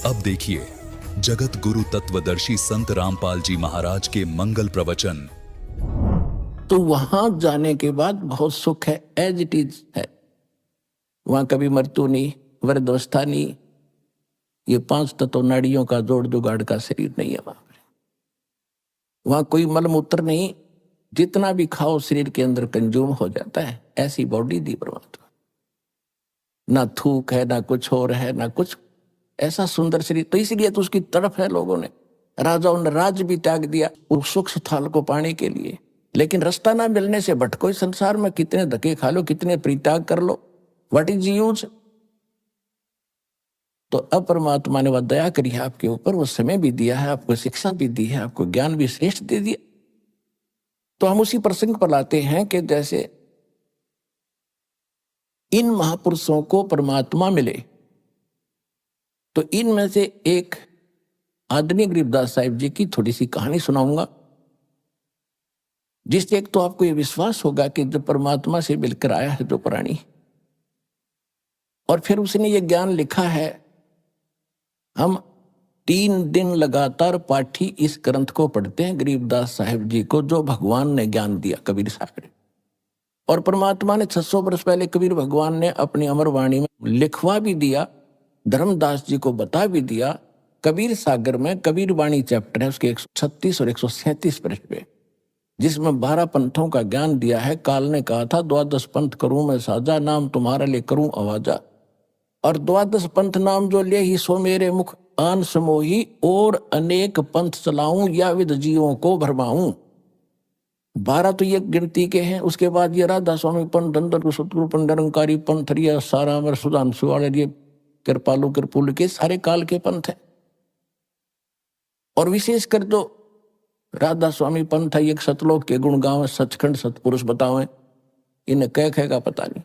अब देखिए जगत गुरु तत्वदर्शी संत रामपाल जी महाराज के मंगल प्रवचन। तो वहां जाने के बाद बहुत सुख है, एज इट इज है। वहां कभी मृत्यु नहीं, वृद्धावस्था नहीं, ये 5 तत्व नाड़ियों का जोड़ जुगाड़ का शरीर नहीं है वहां कोई मल मूत्र नहीं, जितना भी खाओ शरीर के अंदर कंज्यूम हो जाता है। ऐसी बॉडी दी परमात्मा, ना थूक है, ना कुछ और है, ना कुछ। ऐसा सुंदर शरीर, तो इसलिए तो उसकी तड़प है लोगों ने। राजाओं ने राज भी त्याग दिया उस सुख स्थान को पाने के लिए, लेकिन रास्ता ना मिलने से भटको। इस संसार में कितने धक्के खा लो, कितने परित्याग कर लो, व्हाट इज यूज। तो अब परमात्मा ने वह दया करी है आपके ऊपर, वो समय भी दिया है, आपको शिक्षा भी दी है, आपको ज्ञान भी श्रेष्ठ दे दिया। तो हम उसी प्रसंग पर लाते हैं कि जैसे इन महापुरुषों को परमात्मा मिले, तो इनमें से एक आदरणीय गरीबदास साहिब जी की थोड़ी सी कहानी सुनाऊंगा, जिससे एक तो आपको ये विश्वास होगा कि जब परमात्मा से मिलकर आया है जो प्राणी, और फिर उसने ये ज्ञान लिखा है। हम 3 दिन लगातार पाठी इस ग्रंथ को पढ़ते हैं, गरीबदास साहिब जी को जो भगवान ने ज्ञान दिया, कबीर साहब ने। और परमात्मा ने 600 वर्ष पहले कबीर भगवान ने अपनी अमर वाणी में लिखवा भी दिया, धर्मदास जी को बता भी दिया। कबीर सागर में कबीर वाणी चैप्टर है, उसके 136 और 137 पृष्ठ पे, जिसमें 12 पंथों का ज्ञान दिया है। काल ने कहा था 12 पंथ करूं मैं साजा, नाम तुम्हारा ले करूं आवाजा। और 12 पंथ नाम जो ले ही सो मेरे मुख आन समोही, और अनेक पंथ चलाऊं या विद जीवों को भरमाऊं। 12 तो ये गिनती के हैं। उसके बाद ये राधा स्वामी पंथ, धनधर सतगुरु पंथ, निरंकारी पंथ, रिया सारा अमर सुधांशु वाले, ये कृपालु कृपुल के सारे काल के पंथ है। और विशेषकर जो राधा स्वामी पंथ है, एक सतलोक के गुण गावे, सचखंड सतपुरुष बतावे, इन्हें कह कहेगा पता नहीं।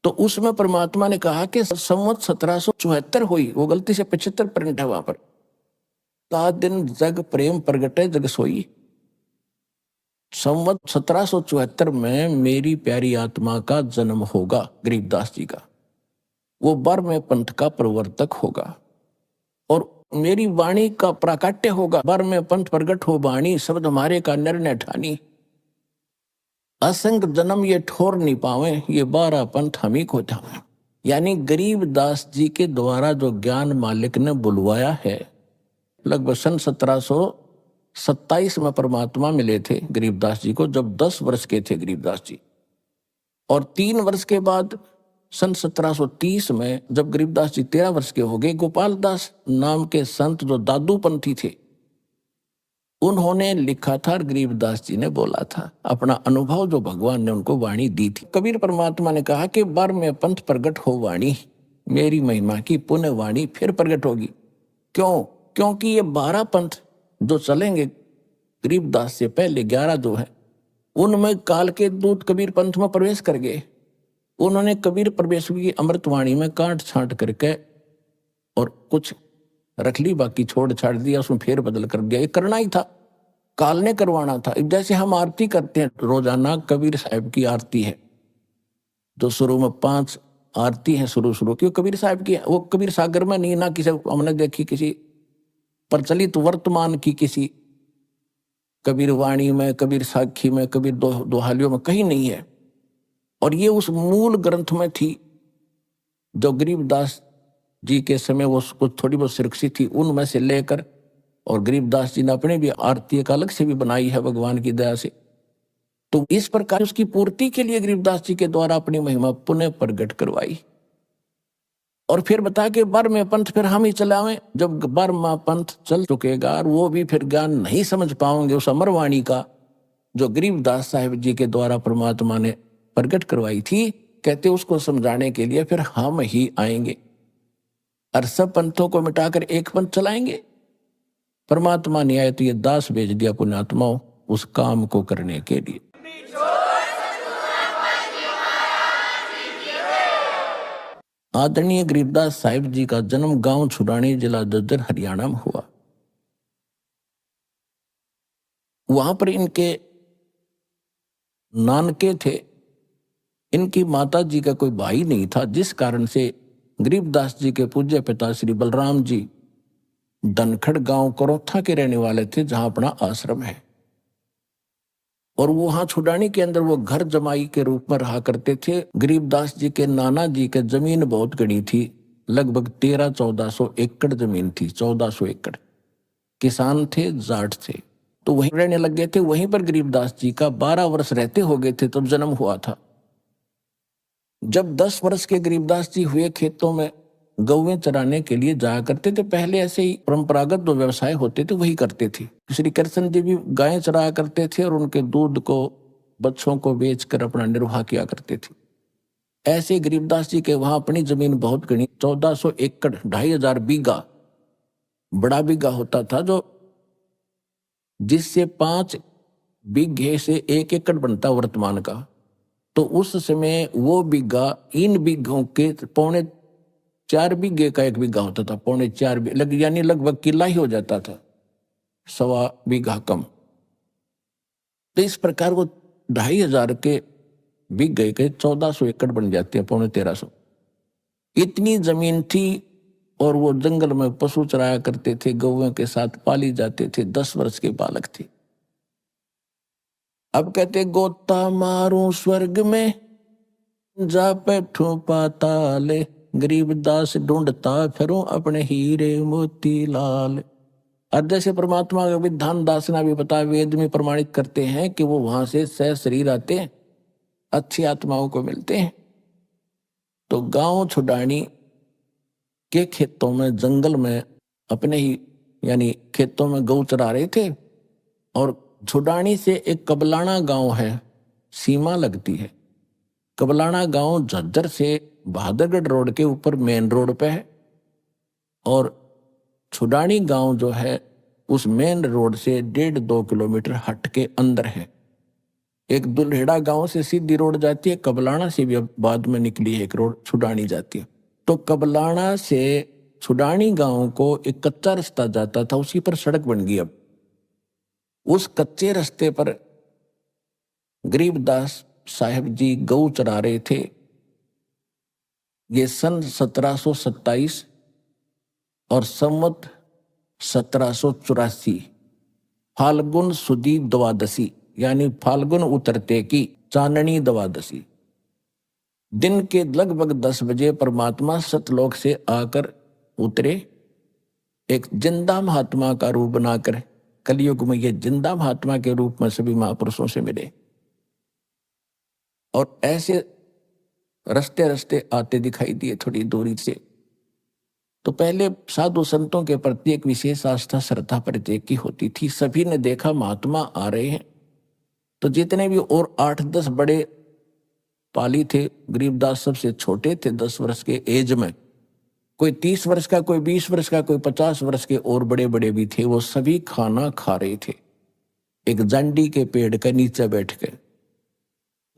तो उसमें परमात्मा ने कहा कि संवत 1774 हुई, वो गलती से 75 प्रिंट है वहां पर। ता दिन जग प्रेम प्रगटे जग सोई। संवत 1774 में मेरी प्यारी आत्मा का जन्म होगा, गरीबदास जी का। वो बर में पंथ का प्रवर्तक होगा, और मेरी वाणी का प्राकट्य होगा। बर में पंथ प्रगट हो वाणी, शब्द हमारे का निर्णय ठानी। असंग जन्म ये ठोर नहीं पावे, ये 12 पंथ हम ही को जावे। यानी गरीबदास जी के द्वारा जो ज्ञान मालिक ने बुलवाया है, लगभग सन 1727 में परमात्मा मिले थे गरीबदास जी को, जब 10 वर्ष के थे गरीबदास जी। और 3 वर्ष के बाद सन 1730 में जब गरीबदास जी 13 वर्ष के हो गए, गोपाल दास नाम के संत जो दादू पंथी थे, उन्होंने लिखा था, गरीबदास जी ने बोला था अपना अनुभव जो भगवान ने उनको वाणी दी थी। कबीर परमात्मा ने कहा कि बार में पंथ प्रगट हो वाणी, मेरी महिमा की पुण्य वाणी फिर प्रगट होगी। क्यों? क्योंकि ये 12 पंथ जो चलेंगे गरीबदास से पहले 11 जो है, उनमें काल के दूत कबीर पंथ में प्रवेश कर गए। उन्होंने कबीर प्रवेश की अमृतवाणी में काट छांट करके और कुछ रख ली, बाकी छोड़ छाड़ दिया, उसमें फेर बदल कर दिया। ये करना ही था, काल ने करवाना था। जैसे हम आरती करते हैं रोजाना, कबीर साहब की आरती है, जो शुरू में 5 आरती है शुरू की, कबीर साहब की है। वो कबीर सागर में नहीं, ना किसी हमने देखी किसी प्रचलित वर्तमान की किसी कबीर वाणी में, कबीर साखी में, कबीर दोहालियों में कहीं नहीं है। और ये उस मूल ग्रंथ में थी जो गरीबदास जी के समय वो कुछ थोड़ी बहुत सुरक्षित थी, उनमें से लेकर, और गरीबदास जी ने अपने भी आरती एक अलग से भी बनाई है भगवान की दया से। तो इस प्रकार उसकी पूर्ति के लिए गरीबदास जी के द्वारा अपनी महिमा पुनः प्रकट करवाई। और फिर बता के बर में पंथ फिर हम ही चलावें। जब बर में पंथ चल चुकेगा और वो भी फिर ज्ञान नहीं समझ पाओगे उस अमरवाणी का जो गरीबदास साहिब जी के द्वारा परमात्मा ने प्रकट करवाई थी, कहते उसको समझाने के लिए फिर हम ही आएंगे और सब पंथों को मिटाकर एक पंथ चलाएंगे। परमात्मा ने आए तो ये दास भेज दिया पुण्यात्माओं उस काम को करने के लिए। आदरणीय गरीबदास साहिब जी का जन्म गांव छुड़ानी, जिला जज्जर, हरियाणा में हुआ। वहां पर इनके नानके थे। इनकी माता जी का कोई भाई नहीं था, जिस कारण से गरीबदास जी के पूज्य पिता श्री बलराम जी धनखड़ गांव करोथा के रहने वाले थे, जहां अपना आश्रम है। और वो वहां छुडानी के अंदर वो घर जमाई के रूप में रहा करते थे। गरीबदास जी के नाना जी के जमीन बहुत गड़ी थी, लगभग 1300-1400 एकड़ जमीन थी। 1400 एकड़, किसान थे, जाट थे, तो वहीं रहने लग गए थे। वहीं पर गरीबदास जी का 12 वर्ष रहते हो गए थे तब जन्म हुआ था। जब 10 वर्ष के गरीबदास जी हुए, खेतों में गौवें चराने के लिए जाया करते थे। पहले ऐसे ही परंपरागत जो व्यवसाय होते थे वही करते थे। श्री कृष्ण जी भी गायें चराया करते थे और उनके दूध को, बच्चों को बेचकर अपना निर्वाह किया करते थे। ऐसे गरीबदास जी के वहां अपनी जमीन बहुत गणी, 1400 एकड़, 2500 बीघा, बड़ा बीघा होता था, जो जिससे 5 बीघे से 1 एकड़ बनता वर्तमान का। तो उस समय वो बीघा इन बीघों के 4.25 बीघे का 1 बीघा होता था। 4.25 यानी लगभग किला ही हो जाता था, 1.25 बीघा कम। तो इस प्रकार वो 2500 के बीघे के 1400 एकड़ बन जाते हैं, 1350। इतनी जमीन थी और वो जंगल में पशु चराया करते थे, गौओं के साथ पाली जाते थे। 10 वर्ष के बालक थे। अब कहते गोता मारूं स्वर्ग में, जा बैठूं पाताल, गरीबदास ढूंढता फिरूं अपने हीरे मोती लाल। और जैसे परमात्मा का विधान दास ने भी बताया, वेद में प्रमाणित करते हैं कि वो वहां से सह शरीर आते हैं, अच्छी आत्माओं को मिलते हैं। तो गांव छुडानी के खेतों में, जंगल में, अपने ही यानी खेतों में गौ चरा रहे थे। और छुडानी से एक कबलाना गांव है, सीमा लगती है। कबलाना गांव झज्जर से बहादुरगढ़ रोड के ऊपर मेन रोड पे है, और छुडानी गांव जो है उस मेन रोड से 1.5-2 किलोमीटर हट के अंदर है। एक दुल्हेड़ा गांव से सीधी रोड जाती है, कबलाना से भी अब बाद में निकली है एक रोड, छुडानी जाती है। तो कबलाना से छुडानी गांव को एक कच्चा रास्ता जाता था, उसी पर सड़क बन गई। अब उस कच्चे रास्ते पर गरीबदास साहब जी गौ चरा रहे थे। ये सन 1727 और संवत 1784 फाल्गुन सुदी द्वादशी, यानी फाल्गुन उतरते की चांदनी द्वादशी दिन के लगभग 10 बजे परमात्मा सतलोक से आकर उतरे। एक जिंदा महात्मा का रूप बनाकर कलयुग में ये जिंदा महात्मा के रूप में सभी महापुरुषों से मिले। और ऐसे रस्ते रस्ते आते दिखाई दिए थोड़ी दूरी से। तो पहले साधु संतों के प्रति एक विशेष आस्था, श्रद्धा प्रत्येक की होती थी। सभी ने देखा महात्मा आ रहे हैं, तो जितने भी और 8-10 बड़े पाली थे, गरीबदास सबसे छोटे थे, 10 वर्ष के एज में। कोई 30 वर्ष का, कोई 20 वर्ष का, कोई 50 वर्ष के, और बड़े बड़े भी थे। वो सभी खाना खा रहे थे एक जांडी के पेड़ के नीचे बैठ के।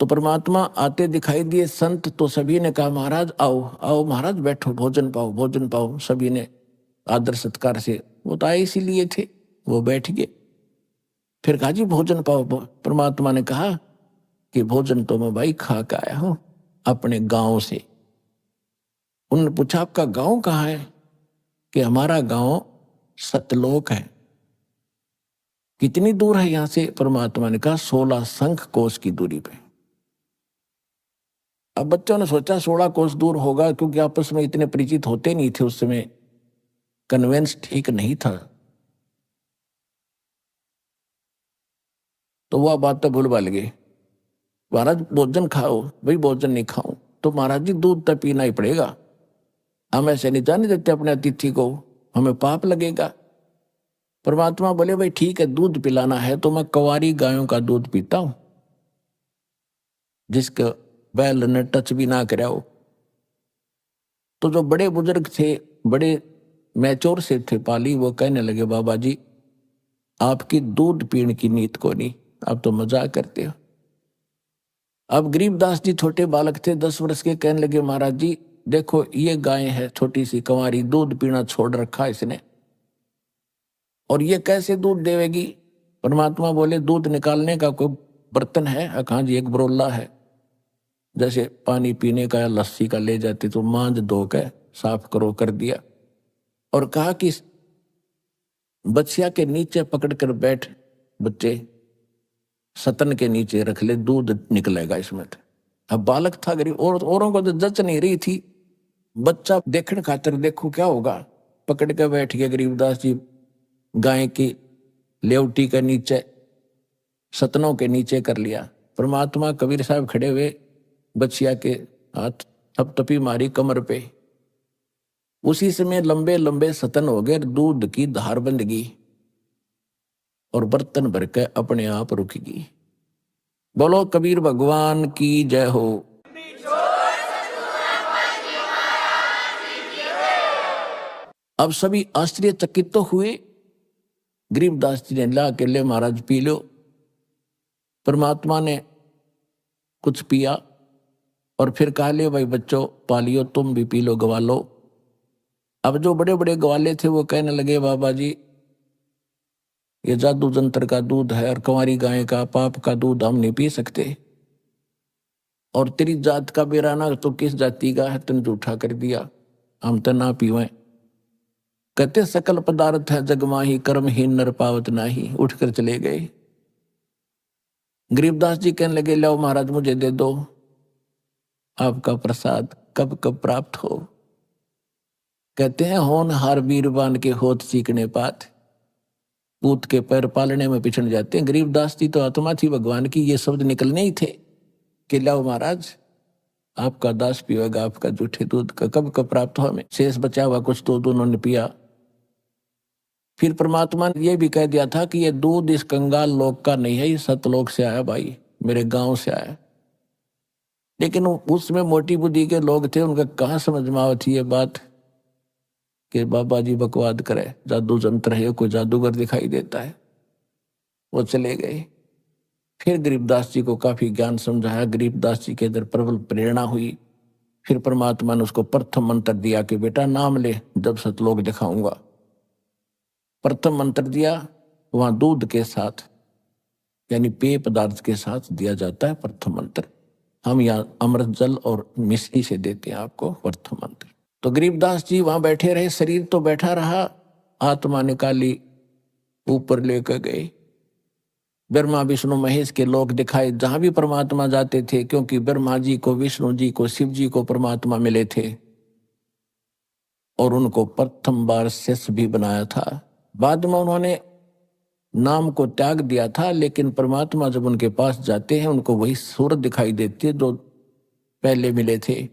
तो परमात्मा आते दिखाई दिए। संत तो सभी ने कहा महाराज आओ आओ महाराज, बैठो, भोजन पाओ, भोजन पाओ। सभी ने आदर सत्कार से, वो तो आए इसीलिए थे, वो बैठ गए। फिर कहा जी भोजन पाओ। परमात्मा ने कहा कि भोजन तो मैं भाई खा के आया हूं अपने गांव से। उन्होंने पूछा आपका गांव कहाँ है? कि हमारा गांव सतलोक है। कितनी दूर है यहां से? परमात्मा ने कहा 16 शंख कोस की दूरी पे। अब बच्चों ने सोचा 16 कोस दूर होगा, क्योंकि आपस में इतने परिचित होते नहीं थे उस समय, कन्वेंस ठीक नहीं था। तो वह बात तो भूल गए। महाराज भोजन खाओ। भाई भोजन नहीं खाऊं तो महाराज जी दूध तो पीना ही पड़ेगा, हम ऐसे नहीं जाने देते अपने अतिथि को, हमें पाप लगेगा। परमात्मा बोले भाई ठीक है, दूध पिलाना है तो मैं कुंवारी गायों का दूध पीता हूं, जिसके बैल ने टच भी ना कराओ। तो जो बड़े बुजुर्ग थे, बड़े मैच्योर से थे पाली, वो कहने लगे बाबा जी आपकी दूध पीने की नीत को नहीं, आप तो मजाक करते हो। अब गरीबदास जी छोटे बालक थे, 10 वर्ष के, कहने लगे महाराज जी देखो ये गाय है छोटी सी कंवारी, दूध पीना छोड़ रखा इसने, और ये कैसे दूध देवेगी? परमात्मा बोले दूध निकालने का कोई बर्तन है? हाँ जी एक बरोला है, जैसे पानी पीने का या लस्सी का ले जाते तो मांझ धो के साफ करो, कर दिया। और कहा कि बछिया के नीचे पकड़ कर बैठ बच्चे, सतन के नीचे रख ले, दूध निकलेगा इसमें। अब बालक था गरीब, और औरों को तो जच नहीं रही थी, बच्चा देखने खातिर देखो क्या होगा, पकड़ के बैठ गए गरीबदास जी गाय की लेवटी के नीचे, सतनों के नीचे कर लिया। परमात्मा कबीर साहब खड़े हुए, बछिया के हाथ थपथपी मारी कमर पे, उसी समय लंबे लंबे सतन हो गए, दूध की धार बंध गई और बर्तन भर के अपने आप रुक गई। बोलो कबीर भगवान की जय हो। अब सभी आश्चर्यचकित तो हुए। गरीबदास जी ने ला के ले महाराज पी लो। परमात्मा ने कुछ पिया और फिर कहा ले भाई बच्चों पालियो, तुम भी पी लो, गवा लो। अब जो बड़े बड़े ग्वाले थे वो कहने लगे बाबा जी ये जादू जंत्र का दूध है और कंवारी गाय का पाप का दूध हम नहीं पी सकते, और तेरी जात का बेराना तो किस जाति का है, तुम झूठा कर दिया, हम तो ना पीवें। कहते सकल पदार्थ है जगमाही, कर्महीन नर पावत नाही, उठकर चले गए। गरीबदास जी कहने लगे लो महाराज मुझे दे दो, आपका प्रसाद कब कब प्राप्त हो। कहते हैं होनहार वीरवान के होत सीखने पात, पूत के पैर पालने में पिछड़ जाते हैं। गरीबदास जी तो आत्मा थी भगवान की, ये शब्द निकलने ही थे कि लाओ महाराज आपका दास पिएगा आपका जूठे दूध का, कब कब प्राप्त हो हमें। शेष बचा हुआ कुछ तो उन्होंने पिया। फिर परमात्मा ने यह भी कह दिया था कि ये दूध इस कंगाल लोक का नहीं है, ये सतलोक से आया भाई, मेरे गांव से आया। लेकिन उसमें मोटी बुद्धि के लोग थे, उनका कहाँ समझ में आवत थी ये बात कि बाबा जी बकवाद करे, जादू जंत्र है, कोई जादूगर दिखाई देता है। वो चले गए। फिर गरीबदास जी को काफी ज्ञान समझाया, गरीबदास जी के अंदर प्रबल प्रेरणा हुई। फिर परमात्मा ने उसको प्रथम मंत्र दिया कि बेटा नाम ले, जब सतलोक दिखाऊंगा। प्रथम मंत्र दिया, वहां दूध के साथ यानी पेय पदार्थ के साथ दिया जाता है प्रथम मंत्र। हम यहाँ अमृत जल और मिश्री से देते हैं आपको प्रथम मंत्र। तो गरीबदास जी वहां बैठे रहे, शरीर तो बैठा रहा, आत्मा निकाली ऊपर लेकर गए। ब्रह्मा विष्णु महेश के लोक दिखाए, जहां भी परमात्मा जाते थे, क्योंकि ब्रह्मा जी को, विष्णु जी को, शिव जी को परमात्मा मिले थे और उनको प्रथम बार शिष्य भी बनाया था। बाद में उन्होंने नाम को त्याग दिया था, लेकिन परमात्मा जब उनके पास जाते हैं उनको वही सूरत दिखाई देती है जो पहले मिले थे,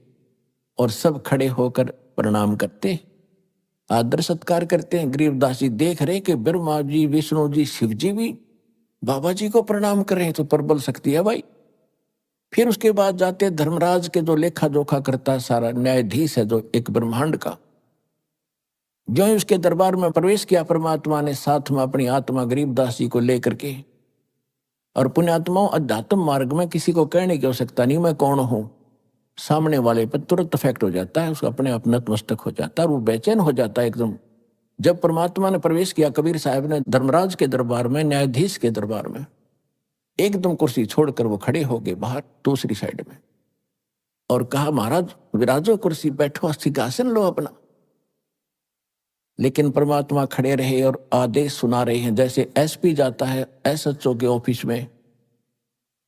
और सब खड़े होकर प्रणाम करते, आदर सत्कार करते हैं। गरीबदास जी देख रहे कि ब्रह्मा जी, विष्णु जी, शिव जी भी बाबा जी को प्रणाम कर रहे हैं, तो प्रबल शक्ति है भाई। फिर उसके बाद जाते धर्मराज के जो लेखा जोखा करता है, सारा न्यायाधीश है जो एक ब्रह्मांड का, जो ही उसके दरबार में प्रवेश किया परमात्मा ने, साथ में अपनी आत्मा गरीबदास जी को लेकर के। और पुण्यात्माओं अध्यात्म मार्ग में किसी को कहने की आवश्यकता नहीं मैं कौन हूं, सामने वाले पर तुरंत इफेक्ट हो जाता है, उसको अपने आप नतमस्तक हो जाता है और वो बेचैन हो जाता है एकदम। जब परमात्मा ने प्रवेश किया कबीर साहब ने धर्मराज के दरबार में, न्यायाधीश के दरबार में, एकदम कुर्सी छोड़कर वो खड़े हो गए बाहर दूसरी साइड में और कहा महाराज विराजो कुर्सी, बैठो, सिंहासन लो अपना। लेकिन परमात्मा खड़े रहे और आदेश सुना रहे हैं। जैसे एसपी जाता है एसएचओ के ऑफिस में,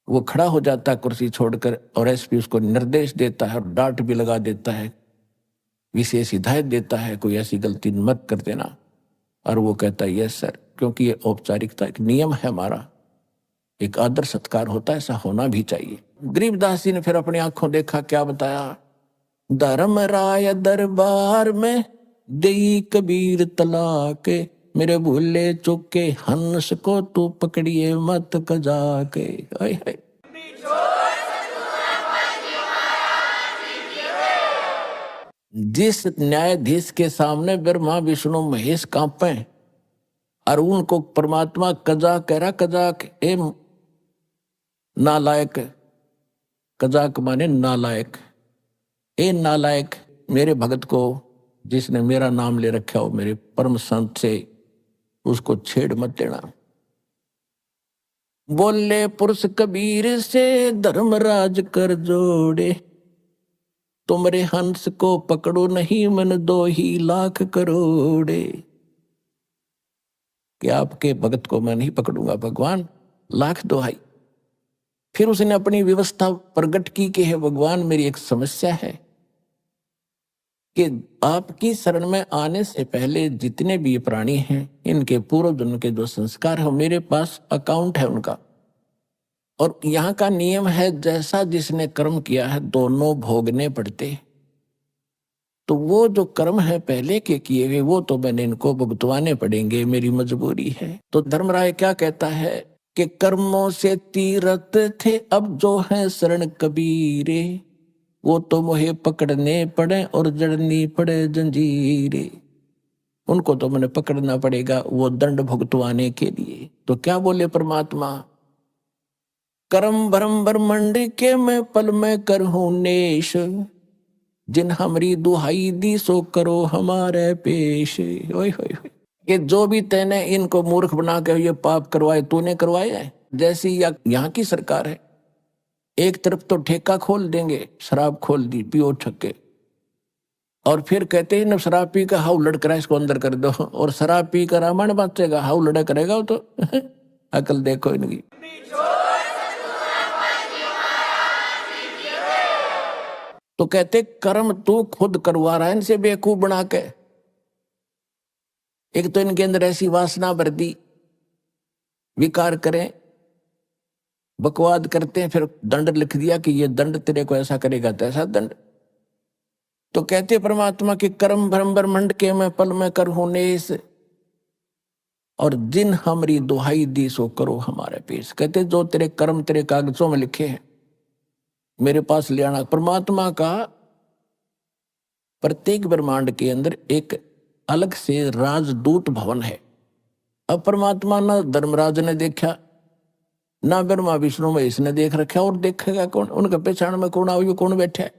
वो खड़ा हो जाता है कुर्सी छोड़कर और एसपी उसको निर्देश देता है और डांट भी लगा देता है, विशेष हिदायत देता है कोई ऐसी गलती मत कर देना, और वो कहता है यस सर, क्योंकि ये औपचारिकता एक नियम है हमारा, एक आदर सत्कार होता है, ऐसा होना भी चाहिए। गरीबदास जी ने फिर अपनी आंखों देखा, क्या बताया, धर्मराय दरबार में देई कबीर तलाके, मेरे भूले चुके हंस को तू पकड़िए मत कजा के। हाय हाय। जिस न्यायाधीश के सामने ब्रह्मा विष्णु महेश कांपे और उनको परमात्मा कजा कह रहा, कजाक ए नालायक, कजाक माने नालायक, ए नालायक, मेरे भगत को जिसने मेरा नाम ले रखा हो मेरे परम संत से, उसको छेड़ मत देना। बोले पुरुष कबीर से धर्मराज कर जोड़े, तुमरे हंस को पकड़ो नहीं मन 2 ही लाख करोड़े। कि आपके भगत को मैं नहीं पकड़ूंगा भगवान, लाख दुहाई। फिर उसने अपनी व्यवस्था प्रकट की कि हे भगवान, मेरी एक समस्या है कि आपकी शरण में आने से पहले जितने भी ये प्राणी हैं, इनके पूर्व जन्म के जो संस्कार है, मेरे पास अकाउंट है उनका, और यहाँ का नियम है जैसा जिसने कर्म किया है दोनों भोगने पड़ते। तो वो जो कर्म है पहले के किए हुए, वो तो मैंने इनको भुगतवाने पड़ेंगे, मेरी मजबूरी है। तो धर्मराय क्या कहता है कि कर्मों से तीरथ थे, अब जो है शरण कबीरे, वो तो मोहे पकड़ने पड़े और जड़नी पड़े जंजीरे। उनको तो मैंने पकड़ना पड़ेगा वो दंड भुगतवाने के लिए। तो क्या बोले परमात्मा, कर्म भरम ब्रह्मंड के मैं पल में करहूं नेश, जिन हमरी दुहाई दी सो करो हमारे पेश। ओए होए होए, कि जो भी तैने इनको मूर्ख बना के ये पाप करवाए, तूने करवाए है। जैसी यहाँ की सरकार है, एक तरफ तो ठेका खोल देंगे, शराब खोल दी, पियो छक्के, और फिर कहते हैं ना शराब पी कर हाउ लड़ करा, इसको अंदर कर दो, और शराब पी कर रामायण बांचेगा, हाउ लड़ा करेगा वो तो अकल देखो इनकी। तो कहते कर्म तू खुद करवा रहा है इनसे बेवकूफ बना के। एक तो इनके अंदर ऐसी वासना भर दी, विकार करें, बकवाद करते हैं, फिर दंड लिख दिया कि ये दंड तेरे को ऐसा करेगा तैसा दंड। तो कहते परमात्मा कि कर्म भ्रम ब्रह्मंड के मैं पल में करहूं नेस, और जिन हमारी दुहाई दी सो करो हमारे पेश। कहते जो तेरे कर्म तेरे कागजों में लिखे हैं मेरे पास ले आना। परमात्मा का प्रत्येक ब्रह्मांड के अंदर एक अलग से राजदूत भवन है। अब परमात्मा ना धर्मराज ने देखा, ना ब्रह्मा विष्णु में इसने देख रखा, और देखेगा कौन? उनके पहचान में कौन आओ, कौन बैठा है?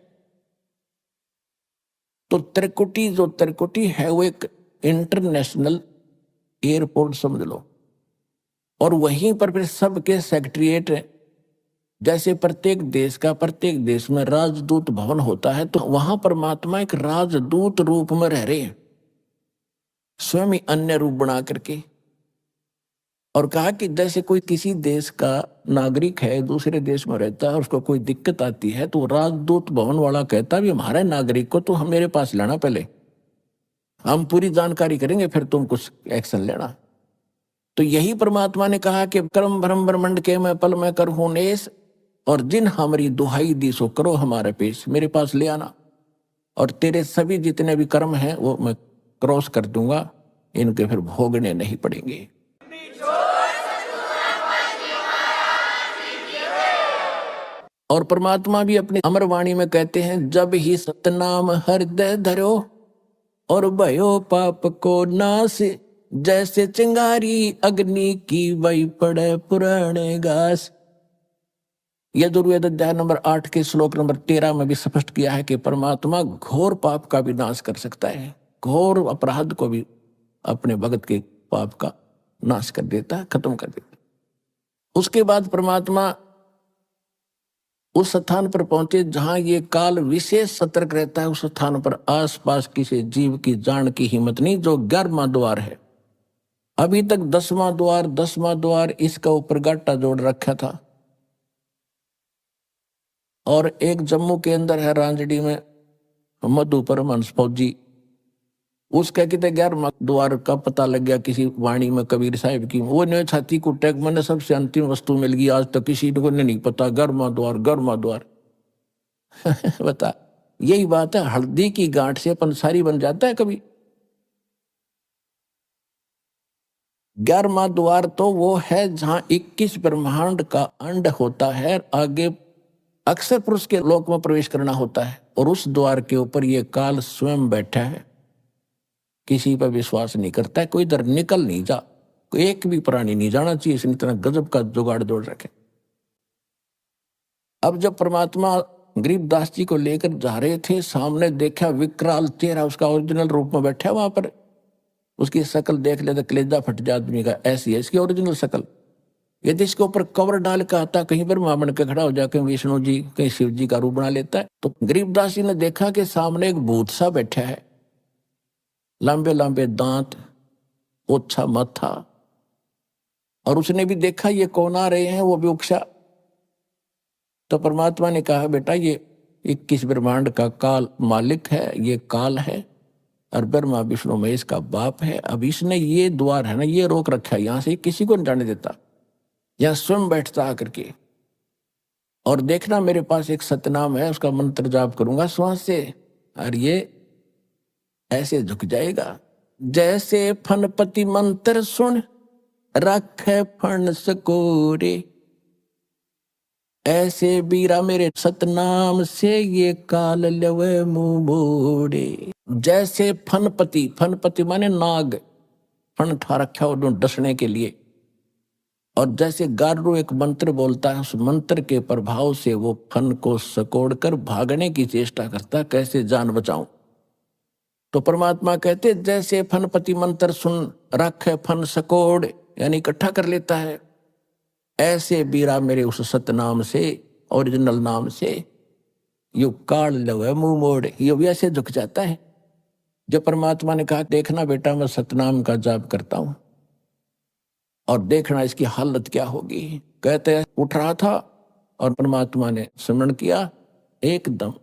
तो त्रिकुटी जो त्रिकुटी है वो एक इंटरनेशनल एयरपोर्ट समझ लो, और वहीं पर फिर सबके सेक्रेटरीट है। जैसे प्रत्येक देश का प्रत्येक देश में राजदूत भवन होता है, तो वहां परमात्मा एक राजदूत रूप में रह रहे हैं, स्वयं ही अन्य रूप बना करके। और कहा कि जैसे कोई किसी देश का नागरिक है, दूसरे देश में रहता है, उसको कोई दिक्कत आती है, तो राजदूत भवन वाला कहता है हमारे नागरिक को तो हम मेरे पास लाना, पहले हम पूरी जानकारी करेंगे, फिर तुम कुछ एक्शन लेना। तो यही परमात्मा ने कहा कि कर्म भ्रम ब्रह्मंड के मैं पल में करहूं नेस, और जिन हमारी दुहाई दी सो करो हमारे पेश, मेरे पास ले आना, और तेरे सभी जितने भी कर्म हैं वो मैं क्रॉस कर दूंगा, इनके फिर भोगने नहीं पड़ेंगे। और परमात्मा भी अपनी अमर वाणी में कहते हैं, जब ही सतनाम हृदय धरो और भयो पाप को नाश, जैसे चिंगारी अग्नि की वही पड़े पुराने घास। यजुर्वेद अध्याय नंबर 8 के श्लोक नंबर 13 में भी स्पष्ट किया है कि परमात्मा घोर पाप का भी नाश कर सकता है, घोर अपराध को भी अपने भगत के पाप का नाश कर देता है, खत्म कर देता है। उसके बाद परमात्मा उस स्थान पर पहुंचे जहां ये काल विशेष सतर्क रहता है। उस स्थान पर आसपास किसी जीव की जान की हिम्मत नहीं, जो 11वां द्वार है। अभी तक 10वां द्वार इसका ऊपर गाटा जोड़ रखा था। और एक जम्मू के अंदर है रांजड़ी में मधु परमहंस फौजी, उसका कितने 11वां द्वार का पता लग गया किसी वाणी में कबीर साहिब की। वो ने छाती को टैग, मैंने सबसे अंतिम वस्तु मिल गई, आज तक किसी को नहीं पता 11वां द्वार बता, यही बात है, हल्दी की गांठ से पंसारी बन जाता है कभी। 11वां द्वार तो वो है जहां 21 ब्रह्मांड का अंड होता है, आगे अक्सर पुरुष के लोक में प्रवेश करना होता है, और उस द्वार के ऊपर ये काल स्वयं बैठा है। किसी पर विश्वास नहीं करता है, कोई इधर निकल नहीं जा, कोई एक भी प्राणी नहीं जाना चाहिए, इसने इतना गजब का जुगाड़ जोड़ रखे। अब जब परमात्मा गरीबदास जी को लेकर जा रहे थे, सामने देखा विकराल चेहरा, उसका ओरिजिनल रूप में बैठा वहां पर। उसकी शक्ल देख ले तो कलेजा फट जाए आदमी का, ऐसी है इसकी ओरिजिनल शक्ल। यदि इसके ऊपर कवर डाल के आता, कहीं पर मां बन के खड़ा हो जाए, कहीं विष्णु जी कहीं शिव जी का रूप बना लेता है। तो गरीबदास जी ने देखा कि सामने एक भूत सा बैठा है, लंबे लंबे दांत, ओछा माथा, और उसने भी देखा ये कौन आ रहे हैं, वो भी उकसा। तो परमात्मा ने कहा बेटा ये 21 ब्रह्मांड का काल मालिक है, ये काल है और ब्रह्मा विष्णु महेश का बाप है। अब इसने ये द्वार है ना, ये रोक रखा है, यहां से किसी को नहीं जाने देता, यहां स्वयं बैठता आकर के। और देखना मेरे पास एक सतनाम है, उसका मंत्र जाप करूंगा श्वास से, और ये ऐसे झुक जाएगा जैसे फनपति मंत्र सुन रखे फण सकोरे। ऐसे बीरा मेरे सतनाम से ये काल लवे मुंह मोड़े। जैसे फनपति, फनपति माने नाग, फन ठा रखा हो डसने के लिए। और जैसे गारू एक मंत्र बोलता है, उस मंत्र के प्रभाव से वो फन को सकोड़कर भागने की चेष्टा करता, कैसे जान बचाऊं। तो परमात्मा कहते जैसे फनपति मंत्र सुन रखे फन सकोड़, यानी इकट्ठा कर लेता है, ऐसे बीरा मेरे उस सतनाम से, ओरिजिनल नाम से, यू काल लवे मुंह मोड़, ये भी ऐसे झुक जाता है। जब परमात्मा ने कहा देखना बेटा मैं सतनाम का जाप करता हूं और देखना इसकी हालत क्या होगी। कहते उठ रहा था और परमात्मा ने स्मरण किया, एकदम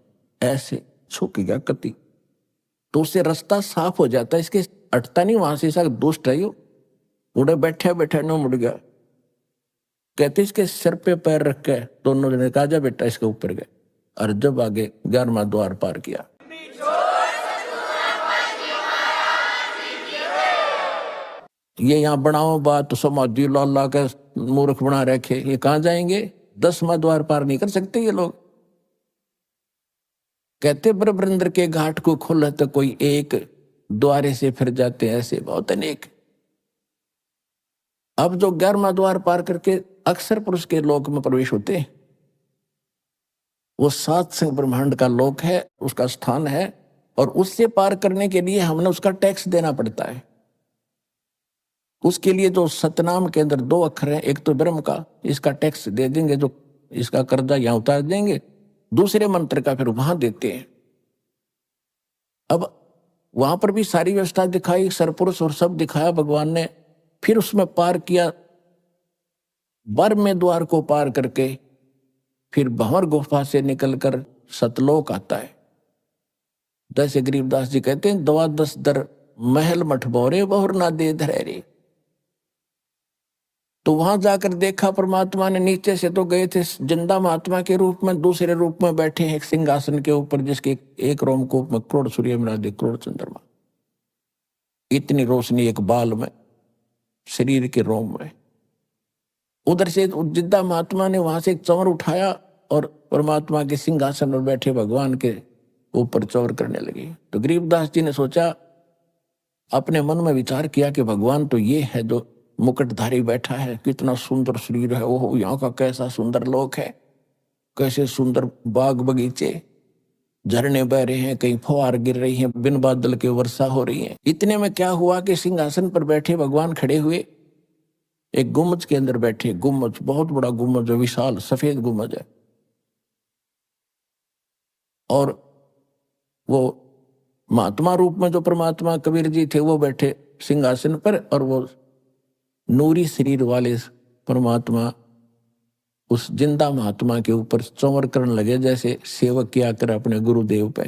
ऐसे झुक गया कति, तो उससे रास्ता साफ हो जाता है, इसके अटता नहीं वहां से। दुष्ट है यू, उड़े बैठे बैठे न मुड़ गया। कहते इसके सिर पे पैर रख के दोनों जने कहा जा बेटा इसके ऊपर गए, और जब आगे 11वां द्वार पार किया। ये यहाँ बनाओ बात तो समाधि लाला के मूर्ख बना रखे, ये कहां जाएंगे, 10वां द्वार पार नहीं कर सकते ये लोग। कहते ब्रह्मेंद्र के घाट को खोला तो कोई एक द्वारे से फिर जाते, ऐसे बहुत अनेक। अब जो 11वां द्वार पार करके अक्सर पुरुष के लोक में प्रवेश होते हैं, वो 7 संग ब्रह्मांड का लोक है, उसका स्थान है, और उससे पार करने के लिए हमने उसका टैक्स देना पड़ता है। उसके लिए जो सतनाम के अंदर 2 अक्षर हैं, एक तो ब्रह्म का, इसका टैक्स दे देंगे, जो इसका कर्जा यहां उतार देंगे, दूसरे मंत्र का फिर वहां देते हैं। अब वहां पर भी सारी व्यवस्था दिखाई, सरपुरुष और सब दिखाया भगवान ने, फिर उसमें पार किया। 12वें द्वार को पार करके फिर भंवर गुफा से निकलकर सतलोक आता है। जैसे गरीबदास जी कहते हैं, 12 दर महल मठ बोरे बहुर ना दे धरे। तो वहां जाकर देखा परमात्मा ने, नीचे से तो गए थे जिंदा महात्मा के रूप में, दूसरे रूप में बैठे हैं एक सिंहासन के ऊपर, जिसके एक रोमकूप में करोड़ सूर्य मिला दे, करोड़ चंद्रमा, इतनी रोशनी एक बाल में, शरीर के रोम में। उधर से जिंदा महात्मा ने वहां से एक चंवर उठाया और परमात्मा के सिंहासन पर बैठे भगवान के ऊपर चंवर करने लगी। तो गरीबदास जी ने सोचा, अपने मन में विचार किया कि भगवान तो ये है जो मुकुटधारी बैठा है, कितना सुंदर शरीर है, ओहो यहाँ का कैसा सुंदर लोक है, कैसे सुंदर बाग बगीचे, झरने बह रहे हैं, कहीं फुहार गिर रही हैं, बिन बादल के वर्षा हो रही है। इतने में क्या हुआ कि सिंहासन पर बैठे भगवान खड़े हुए, एक गुम्बज के अंदर बैठे, गुम्बज बहुत बड़ा गुम्बज है, विशाल सफेद गुम्बज है, और वो महात्मा रूप में जो परमात्मा कबीर जी थे वो बैठे सिंहासन पर, और वो नूरी शरीर वाले परमात्मा उस जिंदा महात्मा के ऊपर चंवर करने लगे, जैसे सेवक किया कर अपने गुरुदेव पे।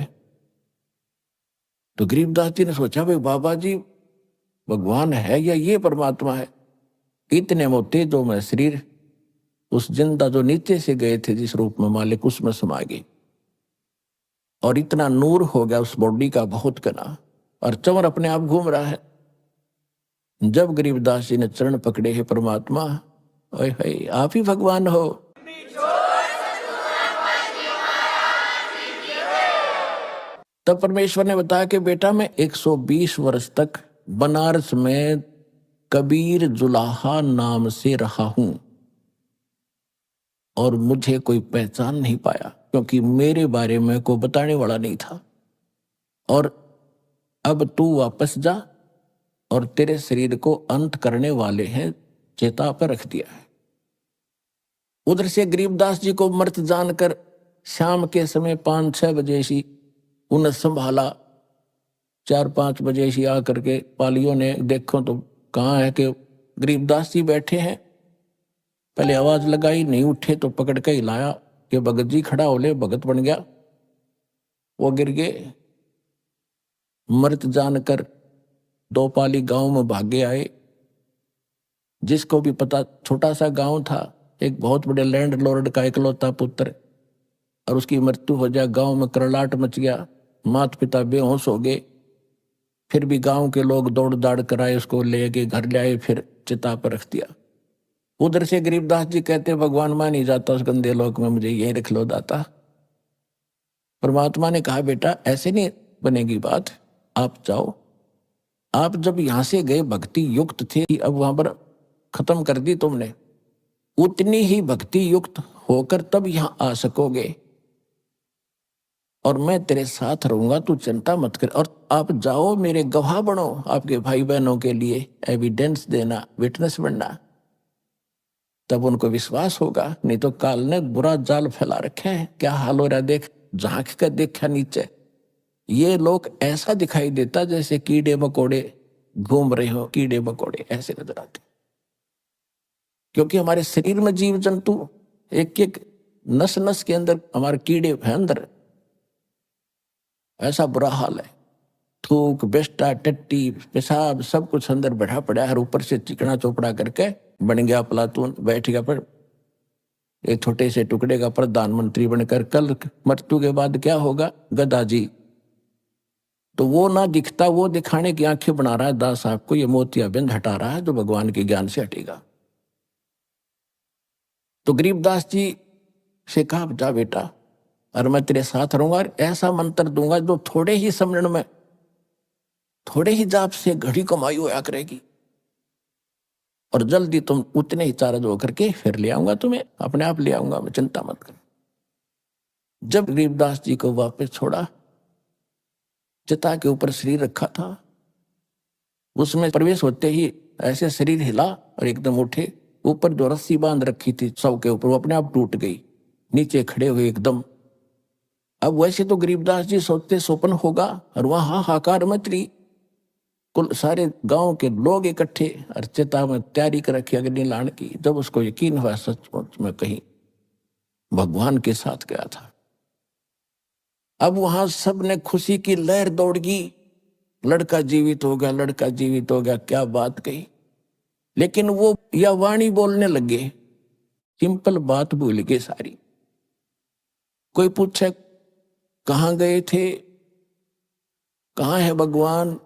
तो गरीबदास जी ने सोचा, भाई बाबा जी भगवान है या ये परमात्मा है। इतने मोते जो मैं शरीर उस जिंदा जो नीचे से गए थे जिस रूप में मालिक, उसमें समा गई, और इतना नूर हो गया उस बॉडी का बहुत घना, और चंवर अपने आप घूम रहा है। जब गरीबदास जी ने चरण पकड़े हैं परमात्मा, ओए आप ही भगवान हो। तब परमेश्वर ने बताया कि बेटा मैं 120 वर्ष तक बनारस में कबीर जुलाहा नाम से रहा हूं, और मुझे कोई पहचान नहीं पाया, क्योंकि मेरे बारे में कोई बताने वाला नहीं था। और अब तू वापस जा, और तेरे शरीर को अंत करने वाले हैं, चेता पर रख दिया है। उधर से गरीबदास जी को मृत जानकर शाम के समय 5-6 बजे सी उन्हें संभाला, 4-5 बजे सी आकर के पालियों ने देखो तो कहाँ है कि गरीबदास जी बैठे हैं, पहले आवाज लगाई, नहीं उठे तो पकड़ के हिलाया कि भगत जी खड़ा हो ले, भगत बन गया। वो गिर गए, मृत जानकर दो पाली गांव में भागे आए। जिसको भी पता, छोटा सा गांव था, एक बहुत बड़े लैंड लॉर्ड का इकलौता पुत्र, और उसकी मृत्यु हो जाए, गांव में करलाट मच गया, माता पिता बेहोश हो गए। फिर भी गांव के लोग दौड़ दाड़ कराए, उसको ले के घर ले आए, फिर चिता पर रख दिया। उधर से गरीबदास जी कहते, भगवान मान नहीं जाता उस गंदे लोक में, मुझे यही रख लो दाता। परमात्मा ने कहा, बेटा ऐसे नहीं बनेगी बात, आप जाओ। आप जब यहां से गए भक्ति युक्त थे, अब वहां पर खत्म कर दी तुमने, उतनी ही भक्ति युक्त होकर तब यहां आ सकोगे, और मैं तेरे साथ रहूंगा, तू चिंता मत कर। और आप जाओ, मेरे गवाह बनो, आपके भाई बहनों के लिए एविडेंस देना, विटनेस बनना, तब उनको विश्वास होगा। नहीं तो काल ने बुरा जाल फैला रखे हैं, क्या हाल हो रहा देख, झांक कर देखा नीचे, ये लोग ऐसा दिखाई देता जैसे कीड़े मकोड़े घूम रहे हो, कीड़े मकोड़े ऐसे नजर आते। क्योंकि हमारे शरीर में जीव जंतु एक एक नस नस के अंदर हमारे कीड़े हैं अंदर, ऐसा बुरा हाल है। थूक, बेस्टा, टट्टी, पेशाब सब कुछ अंदर बैठा पड़ा है, ऊपर से चिकना चोपड़ा करके बन गया प्लातून, बैठ गया पर एक छोटे से टुकड़े का प्रधानमंत्री बनकर। कल मृत्यु के बाद क्या होगा, गदा जी, तो वो ना दिखता, वो दिखाने की आंखें बना रहा है दास साहब को, ये मोतियाबिंद हटा रहा है जो भगवान के ज्ञान से हटेगा। तो गरीबदास जी से कहा, जा बेटा, और मैं तेरे साथ रहूंगा, और ऐसा मंत्र दूंगा जो थोड़े ही समरण में, थोड़े ही जाप से घड़ी कमाई होया करेगी, और जल्दी तुम उतने ही चार्ज होकर के फिर ले आऊंगा तुम्हें, अपने आप ले आऊंगा मैं, चिंता मत कर। जब गरीबदास जी को वापस छोड़ा, चिता के ऊपर शरीर रखा था, उसमें प्रवेश होते ही ऐसे शरीर हिला और एकदम उठे। ऊपर जो रस्सी बांध रखी थी सौ के ऊपर, वो अपने आप टूट गई, नीचे खड़े हुए एकदम। अब वैसे तो गरीबदास जी सोचते स्वप्न होगा, और वहां हाहाकार मच रही, कुल सारे गांव के लोग इकट्ठे, और चिता में तैयारी कर रखी अग्नि लाने की। जब उसको यकीन हुआ सचमुच में कहीं भगवान के साथ गया था, अब वहां सब ने खुशी की लहर दौड़ गई, लड़का जीवित हो गया, लड़का जीवित हो गया, क्या बात कही। लेकिन वो या वाणी बोलने लगे, सिंपल बात भूल गए सारी। कोई पूछे कहाँ गए थे, कहाँ है भगवान,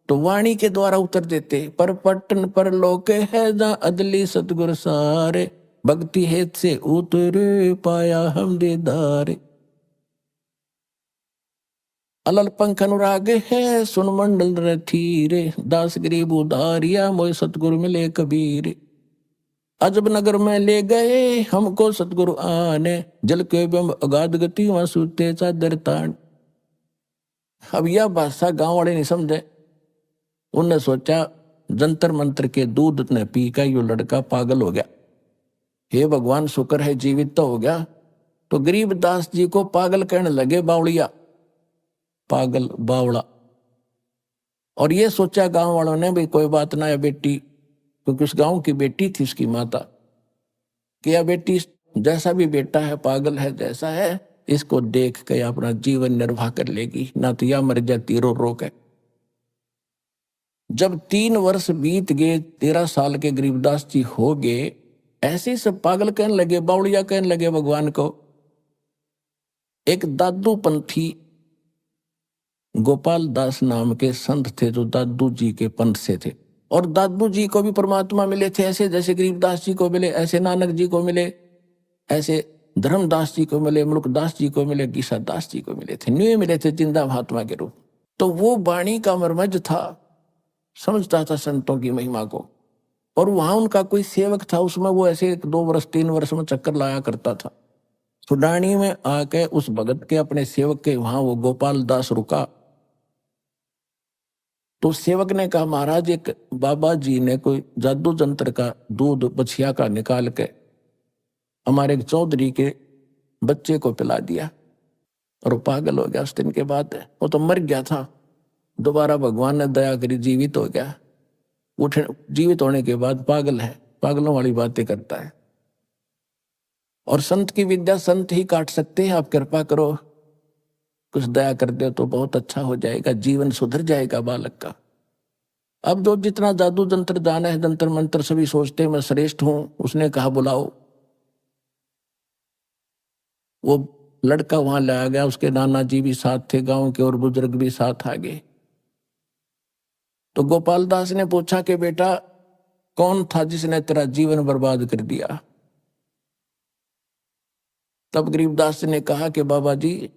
तो वाणी के द्वारा उत्तर देते, पर पट्टन पर लोके है जहाँ अदली सतगुर सारे, भक्ति हेत से उतरे पाया हम दीदारे। अलल पंख अनुराग है सुन मंडल रथीरे, दास गरीब उधारिया मोय सतगुरु मिले कबीर। अजब नगर में ले गए हमको सतगुरु आने, जल के बिंब अगाध गति वहां सूते चादर तान। अब यह भाषा गांव वाले नहीं समझे, उनने सोचा जंतर मंत्र के दूध ने पी का यो लड़का पागल हो गया, हे भगवान शुक्र है जीवित तो हो गया। तो गरीबदास जी को पागल कहने लगे, बावड़िया, पागल, बावड़ा। और ये सोचा गांव वालों ने भी कोई बात ना है बेटी, क्योंकि उस गांव की बेटी थी उसकी माता, कि यह बेटी जैसा भी बेटा है, पागल है जैसा है, इसको देख के अपना जीवन निर्वाह कर लेगी, ना तो यह मर जाती रो रो के। जब 3 वर्ष बीत गए, 13 साल के गरीबदास जी हो गए, ऐसे सब पागल कहने लगे, बावड़िया कहने लगे भगवान को। एक दादू पंथी गोपाल दास नाम के संत थे जो दादू जी के पंथ से थे, और दादू जी को भी परमात्मा मिले थे, ऐसे जैसे गरीबदास जी को मिले, ऐसे नानक जी को मिले, ऐसे धर्मदास जी को मिले, मुल्कदास जी को मिले, गीसा दास जी को मिले थे, न्यू मिले थे जिंदा महात्मा के रूप। तो वो वाणी का मर्मज था, समझता था संतों की महिमा को। और वहां उनका कोई सेवक था, उसमें वो ऐसे 2 वर्ष 3 वर्ष में चक्कर लाया करता था। सुडानी में आके उस भगत के अपने सेवक के वहां वो गोपाल दास रुका। तो सेवक ने कहा, महाराज एक बाबा जी ने कोई जादू जंत्र का दूध बछिया का निकाल के हमारे एक चौधरी के बच्चे को पिला दिया, और वो पागल हो गया। उस दिन के बाद वो तो मर गया था, दोबारा भगवान ने दया करी जीवित हो गया। उठ जीवित होने के बाद पागल है, पागलों वाली बातें करता है। और संत की विद्या संत ही काट सकते हैं। आप कृपा करो, कुछ दया कर दो तो बहुत अच्छा हो जाएगा, जीवन सुधर जाएगा बालक का। अब जो जितना जादू जंत्र दान है, जंतर मंत्र, सभी सोचते हैं मैं श्रेष्ठ हूं। उसने कहा बुलाओ। वो लड़का वहां लाया गया, उसके नाना जी भी साथ थे, गांव के और बुजुर्ग भी साथ आ गए। तो गोपाल दास ने पूछा कि बेटा कौन था जिसने तेरा जीवन बर्बाद कर दिया? तब गरीबदास ने कहा कि बाबा जी,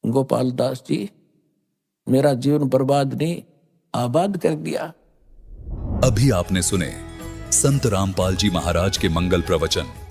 गोपाल दास जी, मेरा जीवन बर्बाद नहीं, आबाद कर दिया। अभी आपने सुने संत रामपाल जी महाराज के मंगल प्रवचन।